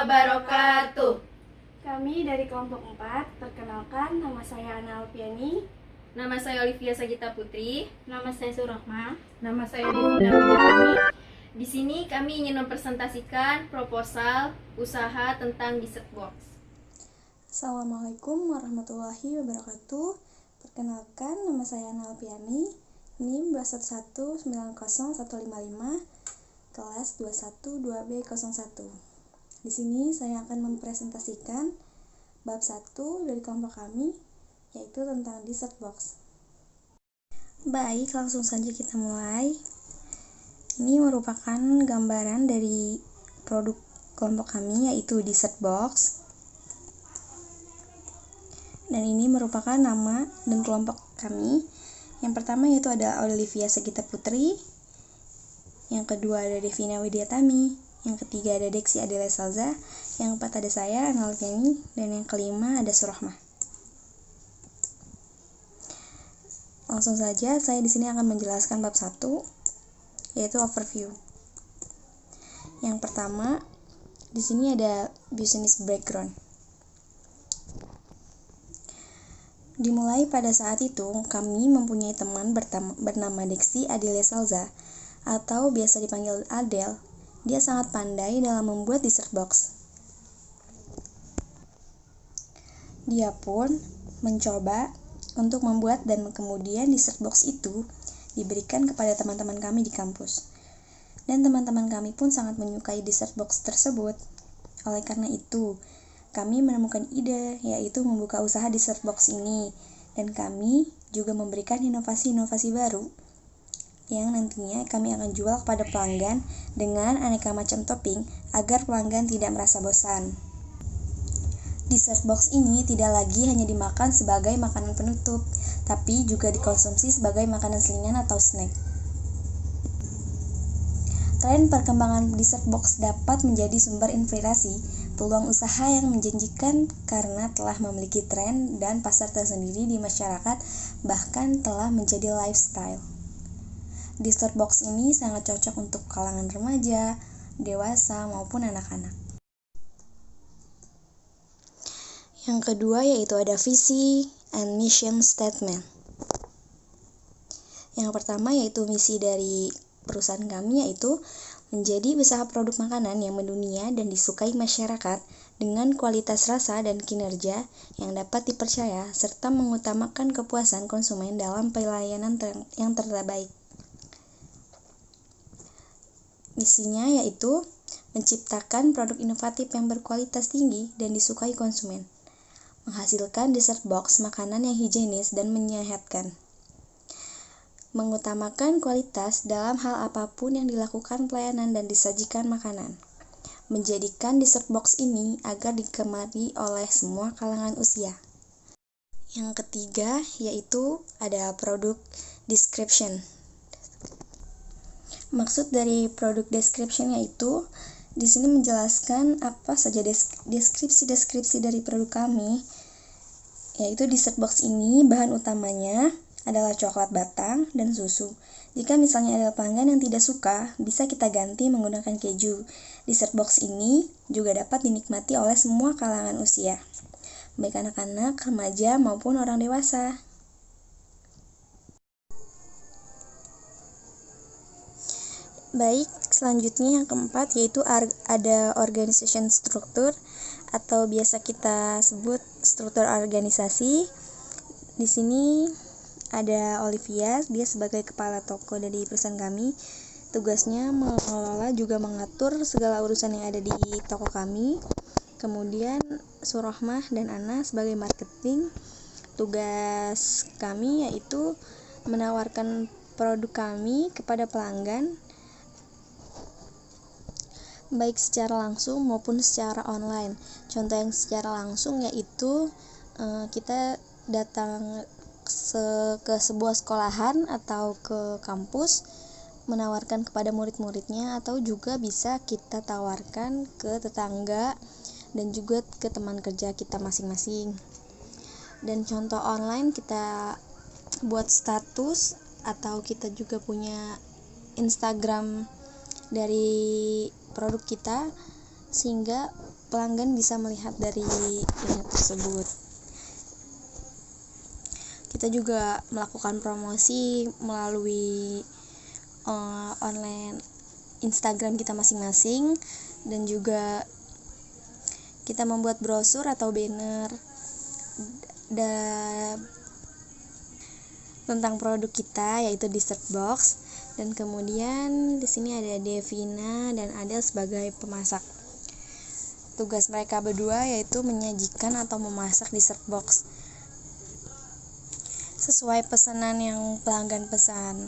wabarakatuh. Kami dari kelompok 4, perkenalkan nama saya Ana Alfiani. Nama saya Olivia Sagita Putri. Nama saya Surahma. Nama saya Devina Widyatami. Di sini kami ingin mempresentasikan proposal usaha tentang dessert box. Assalamualaikum warahmatullahi wabarakatuh. Perkenalkan, nama saya Ana Alfiani, NIM 2119015, kelas 212B01. Di sini saya akan mempresentasikan bab 1 dari kelompok kami, yaitu tentang dessert box. Baik, langsung saja kita mulai. Ini merupakan gambaran dari produk kelompok kami, yaitu dessert box. Dan ini merupakan nama dan kelompok kami. Yang pertama yaitu ada Olivia Sagita Putri, yang kedua ada Devina Widyatami, yang ketiga ada Deksi Adela Salza, yang keempat ada saya Ana Alfiani, dan yang kelima ada Surahma. Langsung saja saya di sini akan menjelaskan bab 1, yaitu overview. Yang pertama, di sini ada business background. Dimulai pada saat itu, kami mempunyai teman bernama Deksi Adela Salza, atau biasa dipanggil Adel. Dia sangat pandai dalam membuat dessert box. Dia pun mencoba untuk membuat dan kemudian dessert box itu diberikan kepada teman-teman kami di kampus. Dan teman-teman kami pun sangat menyukai dessert box tersebut. Oleh karena itu, kami menemukan ide, yaitu membuka usaha dessert box ini. Dan kami juga memberikan inovasi-inovasi baru yang nantinya kami akan jual kepada pelanggan dengan aneka macam topping agar pelanggan tidak merasa bosan. Dessert box ini tidak lagi hanya dimakan sebagai makanan penutup, tapi juga dikonsumsi sebagai makanan selingan atau snack. Tren perkembangan dessert box dapat menjadi sumber inspirasi peluang usaha yang menjanjikan karena telah memiliki tren dan pasar tersendiri di masyarakat, bahkan telah menjadi lifestyle. Dessert box ini sangat cocok untuk kalangan remaja, dewasa, maupun anak-anak. Yang kedua yaitu ada visi and mission statement. Yang pertama yaitu misi dari perusahaan kami, yaitu menjadi usaha produk makanan yang mendunia dan disukai masyarakat dengan kualitas rasa dan kinerja yang dapat dipercaya serta mengutamakan kepuasan konsumen dalam pelayanan yang terbaik. Misinya yaitu menciptakan produk inovatif yang berkualitas tinggi dan disukai konsumen, menghasilkan dessert box makanan yang higienis dan menyehatkan, mengutamakan kualitas dalam hal apapun yang dilakukan pelayanan dan disajikan makanan, menjadikan dessert box ini agar digemari oleh semua kalangan usia. Yang ketiga yaitu ada produk description. Maksud dari produk description yaitu di sini menjelaskan apa saja deskripsi dari produk kami, yaitu dessert box ini bahan utamanya adalah coklat batang dan susu. Jika misalnya ada pelanggan yang tidak suka, bisa kita ganti menggunakan keju. Dessert box ini juga dapat dinikmati oleh semua kalangan usia, baik anak-anak, remaja maupun orang dewasa. Baik, selanjutnya yang keempat yaitu ada organization structure atau biasa kita sebut struktur organisasi. Di sini ada Olivia, dia sebagai kepala toko dari perusahaan kami. Tugasnya mengelola juga mengatur segala urusan yang ada di toko kami. Kemudian Surahmah dan Ana sebagai marketing. Tugas kami yaitu menawarkan produk kami kepada pelanggan baik secara langsung maupun secara online. Contoh yang secara langsung yaitu kita datang ke sebuah sekolahan atau ke kampus menawarkan kepada murid-muridnya, atau juga bisa kita tawarkan ke tetangga dan juga ke teman kerja kita masing-masing. Dan contoh online kita buat status atau kita juga punya Instagram dari produk kita sehingga pelanggan bisa melihat dari link tersebut. Kita juga melakukan promosi melalui online Instagram kita masing-masing, dan juga kita membuat brosur atau banner tentang produk kita, yaitu dessert box. Dan kemudian di sini ada Devina dan Adel sebagai pemasak. Tugas mereka berdua yaitu menyajikan atau memasak dessert box sesuai pesanan yang pelanggan pesan.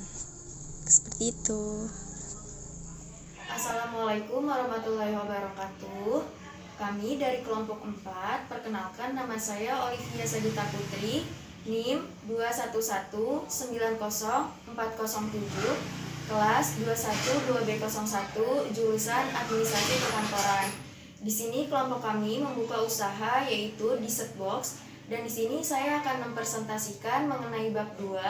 Seperti itu. Assalamualaikum warahmatullahi wabarakatuh. Kami dari kelompok 4, perkenalkan nama saya Olivia Sagita Putri, NIM 21190407, kelas 212B01, jurusan Administrasi Perkantoran. Di sini kelompok kami membuka usaha yaitu dessert box, dan di sini saya akan mempresentasikan mengenai bab 2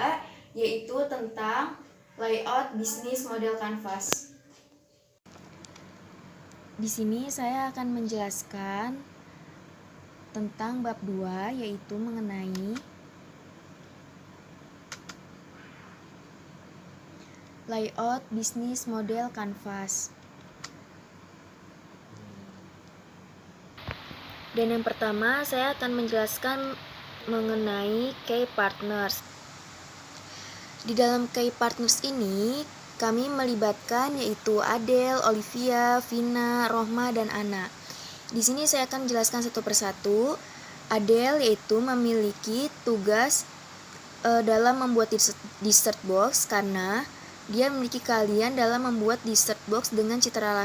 yaitu tentang layout bisnis model kanvas. Di sini saya akan menjelaskan tentang bab 2 yaitu mengenai layout bisnis model kanvas. Dan yang pertama saya akan menjelaskan mengenai key partners. Di dalam key partners ini kami melibatkan yaitu Adel, Olivia, Vina, Rohma, dan Ana. Di sini saya akan jelaskan satu persatu. Adel yaitu memiliki tugas dalam membuat dessert box karena dia memiliki keahlian dalam membuat dessert box dengan citra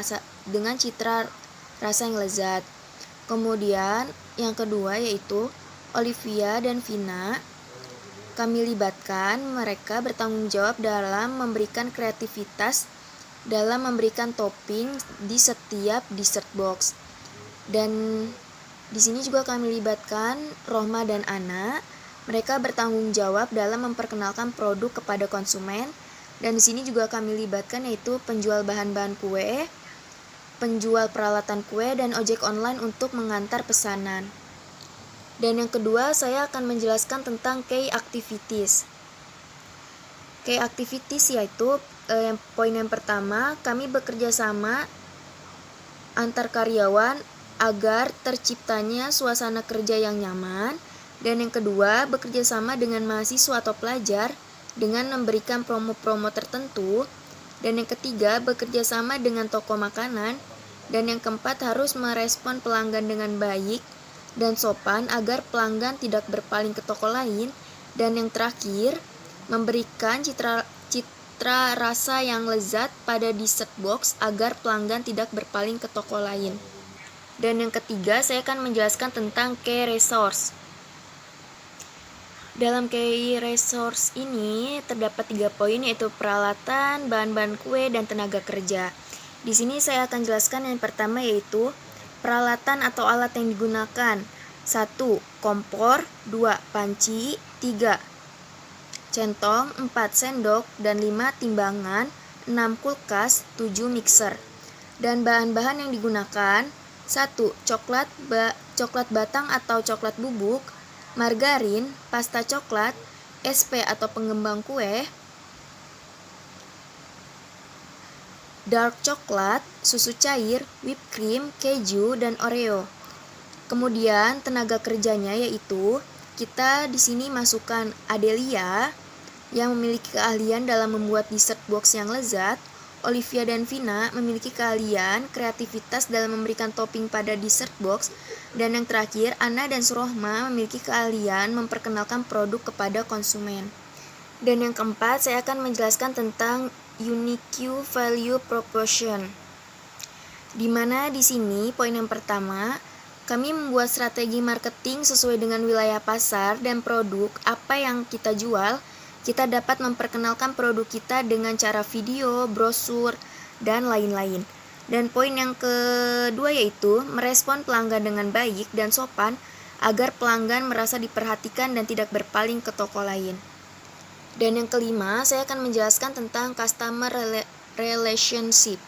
rasa yang lezat. Kemudian yang kedua yaitu Olivia dan Vina. Kami libatkan mereka bertanggung jawab dalam memberikan kreativitas dalam memberikan topping di setiap dessert box. Dan di sini juga kami libatkan Rohma dan Ana. Mereka bertanggung jawab dalam memperkenalkan produk kepada konsumen. Dan di sini juga kami libatkan yaitu penjual bahan-bahan kue, penjual peralatan kue, dan ojek online untuk mengantar pesanan. Dan yang kedua saya akan menjelaskan tentang key activities. Key activities yaitu poin yang pertama, kami bekerja sama antar karyawan agar terciptanya suasana kerja yang nyaman. Dan yang kedua, bekerja sama dengan mahasiswa atau pelajar dengan memberikan promo-promo tertentu. Dan yang ketiga, bekerja sama dengan toko makanan. Dan yang keempat, harus merespon pelanggan dengan baik dan sopan agar pelanggan tidak berpaling ke toko lain. Dan yang terakhir, memberikan citra rasa yang lezat pada dessert box agar pelanggan tidak berpaling ke toko lain. Dan yang ketiga, saya akan menjelaskan tentang key resource. Dalam key resource ini terdapat 3 poin yaitu peralatan, bahan-bahan kue, dan tenaga kerja. Di sini saya akan jelaskan yang pertama yaitu peralatan atau alat yang digunakan. 1. Kompor, 2. Panci, 3. Centong, 4. Sendok, dan 5. Timbangan, 6. Kulkas, 7. Mixer. Dan bahan-bahan yang digunakan 1. Coklat batang atau coklat bubuk, margarin, pasta coklat, SP atau pengembang kue, dark coklat, susu cair, whipped cream, keju, dan Oreo. Kemudian tenaga kerjanya yaitu kita di sini masukkan Adelia yang memiliki keahlian dalam membuat dessert box yang lezat. Olivia dan Vina memiliki keahlian kreativitas dalam memberikan topping pada dessert box. Dan yang terakhir, Ana dan Surohma memiliki keahlian memperkenalkan produk kepada konsumen. Dan yang keempat, saya akan menjelaskan tentang unique value proposition. Di mana di sini poin yang pertama, kami membuat strategi marketing sesuai dengan wilayah pasar dan produk apa yang kita jual. Kita dapat memperkenalkan produk kita dengan cara video, brosur, dan lain-lain. Dan poin yang kedua yaitu merespon pelanggan dengan baik dan sopan agar pelanggan merasa diperhatikan dan tidak berpaling ke toko lain. Dan yang kelima, saya akan menjelaskan tentang customer relationship.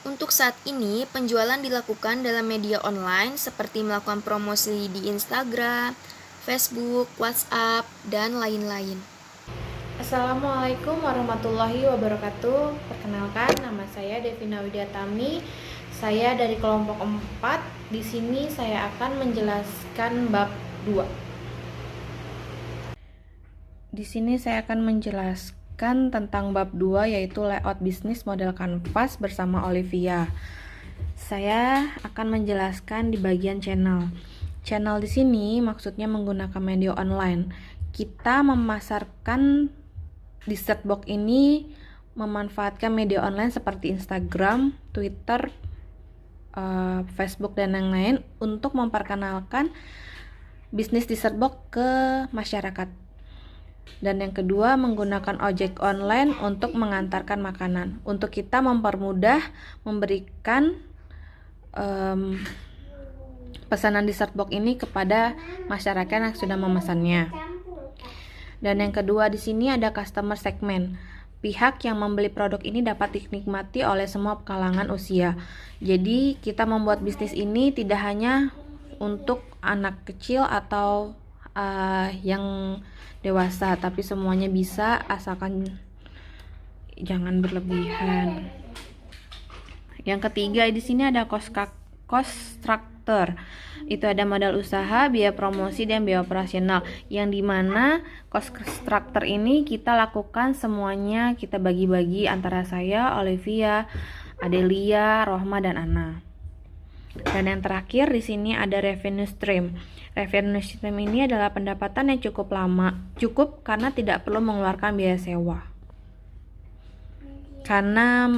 Untuk saat ini, penjualan dilakukan dalam media online seperti melakukan promosi di Instagram, Facebook, WhatsApp, dan lain-lain. Assalamualaikum warahmatullahi wabarakatuh. Perkenalkan, nama saya Devina Widiatami. Saya dari kelompok 4. Di sini saya akan menjelaskan bab 2. Di sini saya akan menjelaskan tentang bab 2, yaitu layout bisnis model kanvas bersama Olivia. Saya akan menjelaskan di bagian channel. Channel di sini maksudnya menggunakan media online. Kita memasarkan di setbox ini memanfaatkan media online seperti Instagram, Twitter, Facebook, dan yang lain untuk memperkenalkan bisnis di setbox ke masyarakat. Dan yang kedua, menggunakan ojek online untuk mengantarkan makanan. Untuk kita mempermudah memberikan pesanan di setbox ini kepada masyarakat yang sudah memesannya. Dan yang kedua di sini ada customer segment. Pihak yang membeli produk ini dapat dinikmati oleh semua kalangan usia. Jadi kita membuat bisnis ini tidak hanya untuk anak kecil atau yang dewasa, tapi semuanya bisa asalkan jangan berlebihan. Yang ketiga di sini ada cost structure. Itu ada modal usaha, biaya promosi, dan biaya operasional, yang dimana cost structure ini kita lakukan semuanya, kita bagi-bagi antara saya, Olivia, Adelia, Rohma, dan Ana. Dan yang terakhir di sini ada revenue stream. Revenue stream ini adalah pendapatan yang cukup karena tidak perlu mengeluarkan biaya sewa. Karena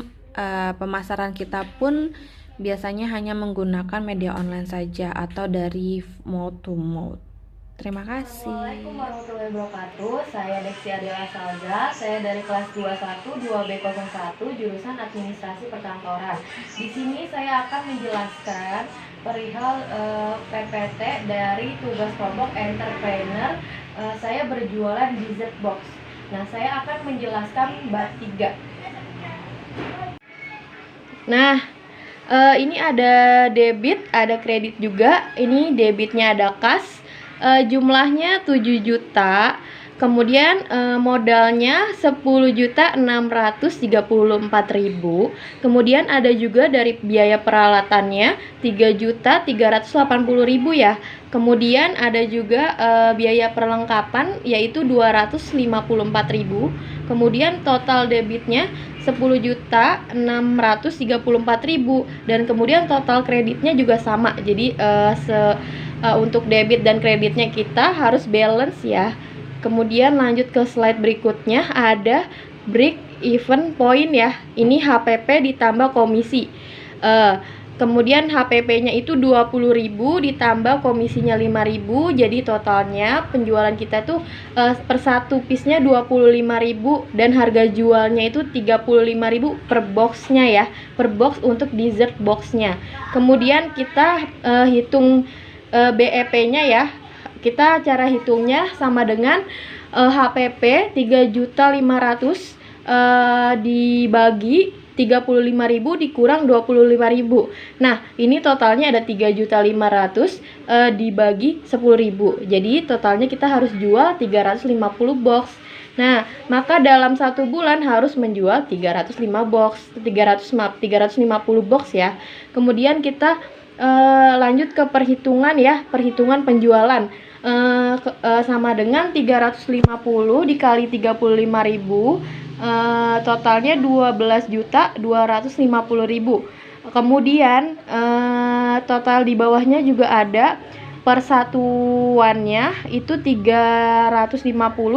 pemasaran kita pun biasanya hanya menggunakan media online saja atau dari mouth to mouth. Terima kasih. Assalamualaikum warahmatullahi wabarakatuh. Saya Deksi Adela Salza. Saya dari kelas 21 2B01 jurusan Administrasi Perkantoran. Di sini saya akan menjelaskan perihal PPT dari tugas kelompok entrepreneur. Saya berjualan di Zbox. Nah, saya akan menjelaskan bab 3. Nah, ini ada debit, ada kredit juga. Ini debitnya ada kas. Jumlahnya 7 juta. Kemudian modalnya 10.634.000. Kemudian ada juga dari biaya peralatannya 3.380.000 ya. Kemudian ada juga biaya perlengkapan yaitu 254.000. Kemudian total debitnya 10.634.000 dan kemudian total kreditnya juga sama. Jadi untuk debit dan kreditnya kita harus balance ya. Kemudian lanjut ke slide berikutnya, ada break even point ya. Ini HPP ditambah komisi. Kemudian HPP-nya itu 20.000 ditambah komisinya 5.000. Jadi totalnya penjualan kita tuh per satu piece-nya 25.000 dan harga jualnya itu 35.000 per box-nya ya. Per box untuk dessert box-nya. Kemudian kita hitung BEP-nya ya. Kita cara hitungnya sama dengan HPP 3.500.000 dibagi 35.000 dikurang 25.000. Nah, ini totalnya ada 3.500.000 dibagi 10.000. Jadi totalnya kita harus jual 350 box. Nah, maka dalam satu bulan harus menjual 350 box ya. Kemudian kita lanjut ke perhitungan ya, perhitungan penjualan. Sama dengan 350 dikali 35.000, totalnya 12.250.000. Kemudian total di bawahnya juga ada persatuannya itu 350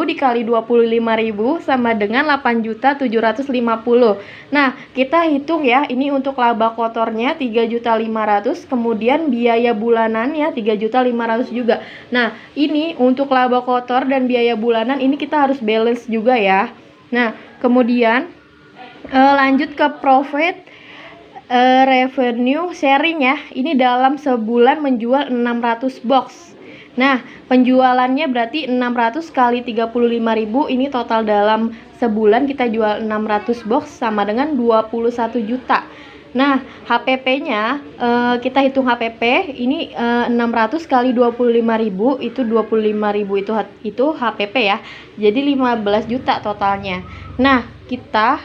dikali 25.000 sama dengan 8.750. Nah, kita hitung ya, ini untuk laba kotornya 3.500.000, kemudian biaya bulanannya 3.500.000 juga. Nah, ini untuk laba kotor dan biaya bulanan ini kita harus balance juga ya. Nah, kemudian lanjut ke profit revenue sharing ya. Ini dalam sebulan menjual 600 box. Nah, penjualannya berarti 600 kali 35.000, ini total dalam sebulan kita jual 600 box sama dengan 21 juta. Nah, HPP-nya kita hitung HPP ini 600 kali 25.000 itu 25.000 itu HPP ya. Jadi 15 juta totalnya. Nah, kita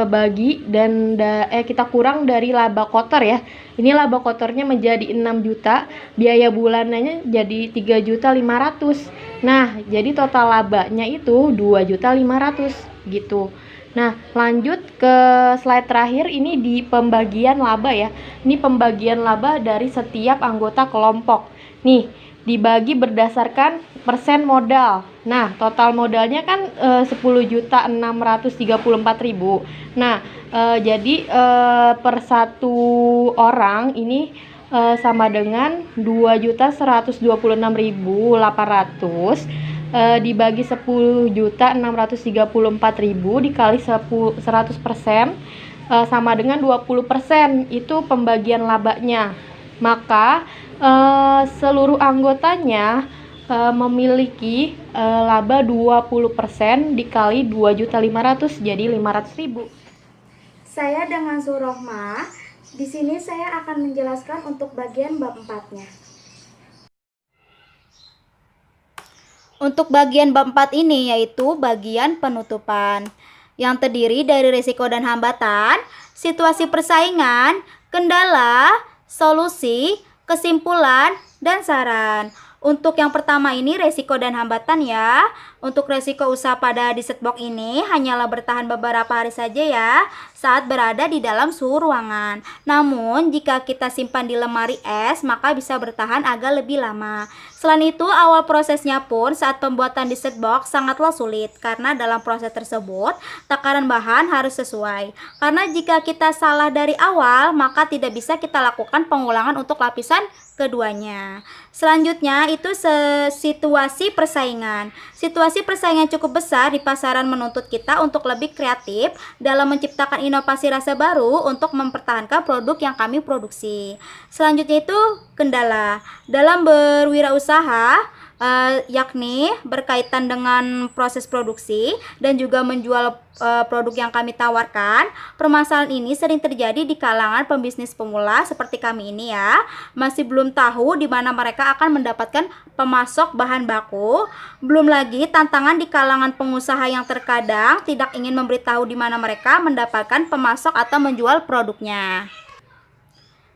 bagi dan kita kurang dari laba kotor ya. Ini laba kotornya menjadi 6 juta, biaya bulanannya jadi 3.500.000. Nah, jadi total labanya itu 2.500.000 gitu. Nah, lanjut ke slide terakhir, ini di pembagian laba ya. Ini pembagian laba dari setiap anggota kelompok. Nih, dibagi berdasarkan persen modal. Nah, total modalnya kan 10.634.000. Nah, jadi per satu orang ini sama dengan 2.126.800 dibagi 10.634.000 dikali 100% sama dengan 20%, itu pembagian labanya. Maka seluruh anggotanya memiliki laba 20% dikali 2.500.000 jadi 500.000. Saya dengan Surohma. Di sini saya akan menjelaskan untuk bagian bab 4-nya. Untuk bagian bab 4 ini yaitu bagian penutupan yang terdiri dari risiko dan hambatan, situasi persaingan, kendala, solusi, kesimpulan, dan saran. Untuk yang pertama ini resiko dan hambatan ya. Untuk resiko usaha pada dessert box ini hanyalah bertahan beberapa hari saja ya saat berada di dalam suhu ruangan. Namun jika kita simpan di lemari es maka bisa bertahan agak lebih lama. Selain itu awal prosesnya pun saat pembuatan dessert box sangatlah sulit karena dalam proses tersebut takaran bahan harus sesuai. Karena jika kita salah dari awal maka tidak bisa kita lakukan pengulangan untuk lapisan keduanya. Selanjutnya itu situasi persaingan. Situasi persaingan cukup besar di pasaran menuntut kita untuk lebih kreatif dalam menciptakan inovasi rasa baru untuk mempertahankan produk yang kami produksi. Selanjutnya itu kendala. Dalam berwirausaha yakni berkaitan dengan proses produksi dan juga menjual produk yang kami tawarkan. Permasalahan ini sering terjadi di kalangan pembisnis pemula seperti kami ini ya. Masih belum tahu di mana mereka akan mendapatkan pemasok bahan baku. Belum lagi tantangan di kalangan pengusaha yang terkadang tidak ingin memberitahu di mana mereka mendapatkan pemasok atau menjual produknya.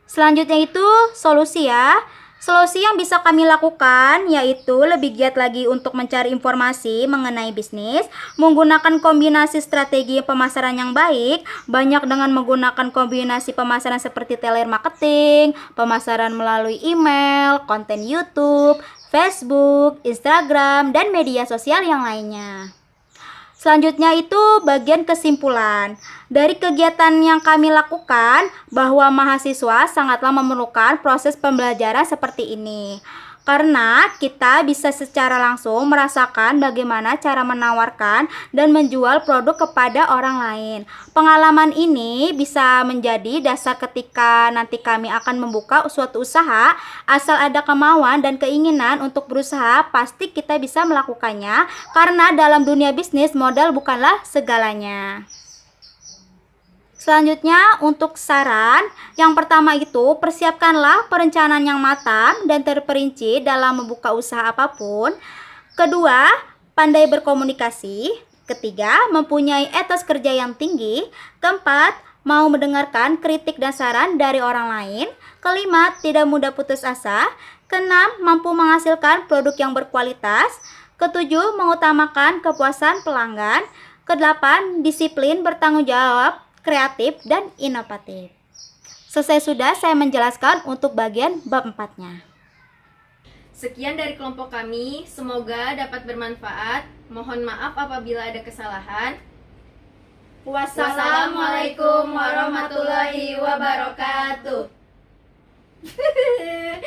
Selanjutnya itu solusi ya. Solusi yang bisa kami lakukan yaitu lebih giat lagi untuk mencari informasi mengenai bisnis, menggunakan kombinasi strategi pemasaran yang baik, banyak dengan menggunakan kombinasi pemasaran seperti telemarketing, pemasaran melalui email, konten YouTube, Facebook, Instagram, dan media sosial yang lainnya. Selanjutnya itu bagian kesimpulan. Dari kegiatan yang kami lakukan, bahwa mahasiswa sangatlah memerlukan proses pembelajaran seperti ini. Karena kita bisa secara langsung merasakan bagaimana cara menawarkan dan menjual produk kepada orang lain. Pengalaman ini bisa menjadi dasar ketika nanti kami akan membuka suatu usaha. Asal ada kemauan dan keinginan untuk berusaha, pasti kita bisa melakukannya. Karena dalam dunia bisnis, modal bukanlah segalanya. Selanjutnya untuk saran, yang pertama itu persiapkanlah perencanaan yang matang dan terperinci dalam membuka usaha apapun. Kedua, pandai berkomunikasi. Ketiga, mempunyai etos kerja yang tinggi. Keempat, mau mendengarkan kritik dan saran dari orang lain. Kelima, tidak mudah putus asa. Keenam, mampu menghasilkan produk yang berkualitas. Ketujuh, mengutamakan kepuasan pelanggan. Kedelapan, disiplin, bertanggung jawab, kreatif, dan inovatif. Selesai sudah saya menjelaskan untuk bagian bab 4-nya. Sekian dari kelompok kami, semoga dapat bermanfaat. Mohon maaf apabila ada kesalahan. Wassalamualaikum warahmatullahi wabarakatuh.